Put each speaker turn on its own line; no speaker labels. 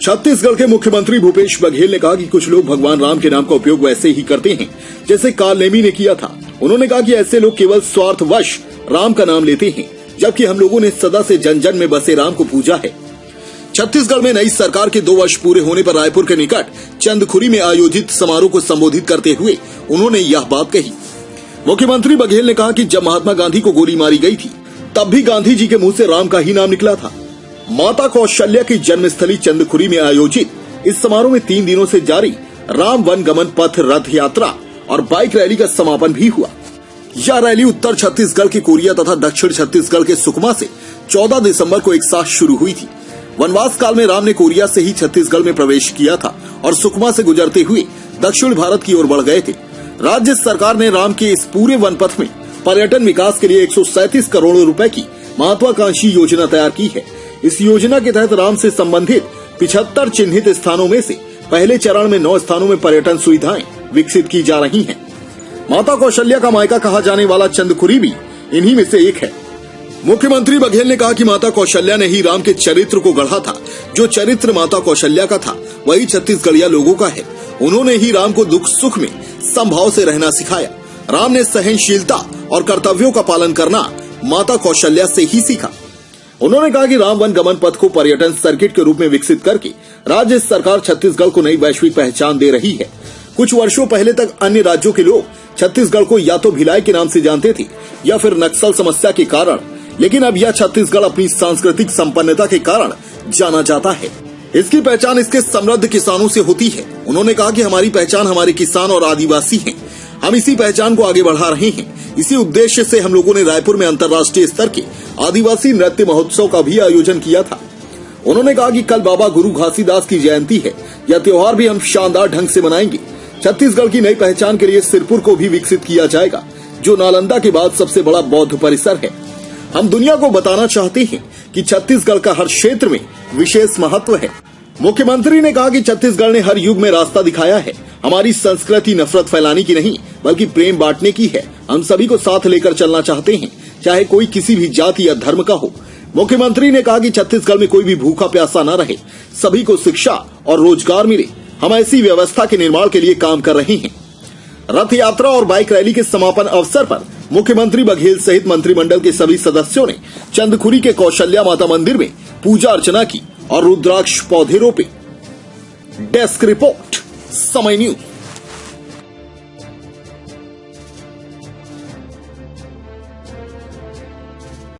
छत्तीसगढ़ के मुख्यमंत्री भूपेश बघेल ने कहा कि कुछ लोग भगवान राम के नाम का उपयोग वैसे ही करते हैं जैसे कार्ल नेमी ने किया था। उन्होंने कहा कि ऐसे लोग केवल स्वार्थवश राम का नाम लेते हैं, जबकि हम लोगों ने सदा से जन जन में बसे राम को पूजा है। छत्तीसगढ़ में नई सरकार के 2 वर्ष पूरे होने पर रायपुर के निकट चंदखुरी में आयोजित समारोह को संबोधित करते हुए उन्होंने यह बात कही। मुख्यमंत्री बघेल ने कहा कि जब महात्मा गांधी को गोली मारी गई थी तब भी गांधी जी के मुंह से राम का ही नाम निकला था। माता कौशल्या की जन्मस्थली चंदखुरी में आयोजित इस समारोह में 3 दिनों से जारी राम वन गमन पथ रथ यात्रा और बाइक रैली का समापन भी हुआ। यह रैली उत्तर छत्तीसगढ़ के कोरिया तथा दक्षिण छत्तीसगढ़ के सुकमा से 14 दिसंबर को एक साथ शुरू हुई थी। वनवास काल में राम ने कोरिया से ही छत्तीसगढ़ में प्रवेश किया था और सुकमा से गुजरते हुए दक्षिण भारत की ओर बढ़ गए थे। राज्य सरकार ने राम के इस पूरे वन पथ में पर्यटन विकास के लिए 137 करोड़ रुपए की महत्वाकांक्षी योजना तैयार की है। इस योजना के तहत राम से संबंधित 75 चिन्हित स्थानों में से पहले चरण में 9 स्थानों में पर्यटन सुविधाएं विकसित की जा रही हैं। माता कौशल्या का मायका कहा जाने वाला चंदखुरी भी इन्हीं में से एक है। मुख्यमंत्री बघेल ने कहा कि माता कौशल्या ने ही राम के चरित्र को गढ़ा था। जो चरित्र माता कौशल्या का था वही छत्तीसगढ़िया लोगों का है। उन्होंने ही राम को दुख सुख में समभाव से रहना सिखाया। राम ने सहनशीलता और कर्तव्यों का पालन करना माता कौशल्या से ही सीखा। उन्होंने कहा कि राम वन गमन पथ को पर्यटन सर्किट के रूप में विकसित करके राज्य सरकार छत्तीसगढ़ को नई वैश्विक पहचान दे रही है। कुछ वर्षों पहले तक अन्य राज्यों के लोग छत्तीसगढ़ को या तो भिलाई के नाम से जानते थे या फिर नक्सल समस्या के कारण, लेकिन अब यह छत्तीसगढ़ अपनी सांस्कृतिक संपन्नता के कारण जाना जाता है। इसकी पहचान इसके समृद्ध किसानों से होती है। उन्होंने कहा कि हमारी पहचान हमारे किसान और आदिवासी हैं। हम इसी पहचान को आगे बढ़ा रहे हैं। इसी उद्देश्य से हम लोगों ने रायपुर में अंतर्राष्ट्रीय स्तर के आदिवासी नृत्य महोत्सव का भी आयोजन किया था। उन्होंने कहा कि कल बाबा गुरु घासीदास की जयंती है। यह त्योहार भी हम शानदार ढंग से मनाएंगे। छत्तीसगढ़ की नई पहचान के लिए सिरपुर को भी विकसित किया जाएगा, जो नालंदा के बाद सबसे बड़ा बौद्ध परिसर है। हम दुनिया को बताना चाहते हैं कि छत्तीसगढ़ का हर क्षेत्र में विशेष महत्व है। मुख्यमंत्री ने कहा कि छत्तीसगढ़ ने हर युग में रास्ता दिखाया है। हमारी संस्कृति नफरत फैलाने की नहीं बल्कि प्रेम बांटने की है। हम सभी को साथ लेकर चलना चाहते हैं, चाहे कोई किसी भी जाति या धर्म का हो। मुख्यमंत्री ने कहा कि छत्तीसगढ़ में कोई भी भूखा प्यासा न रहे, सभी को शिक्षा और रोजगार मिले। हम ऐसी व्यवस्था के निर्माण के लिए काम कर रहे हैं। रथ यात्रा और बाइक रैली के समापन अवसर पर मुख्यमंत्री बघेल सहित मंत्रिमंडल के सभी सदस्यों ने चंदखुरी के कौशल्या माता मंदिर में पूजा अर्चना की और रुद्राक्ष पौधे रोपे। डेस्क रिपोर्ट, समय न्यूज।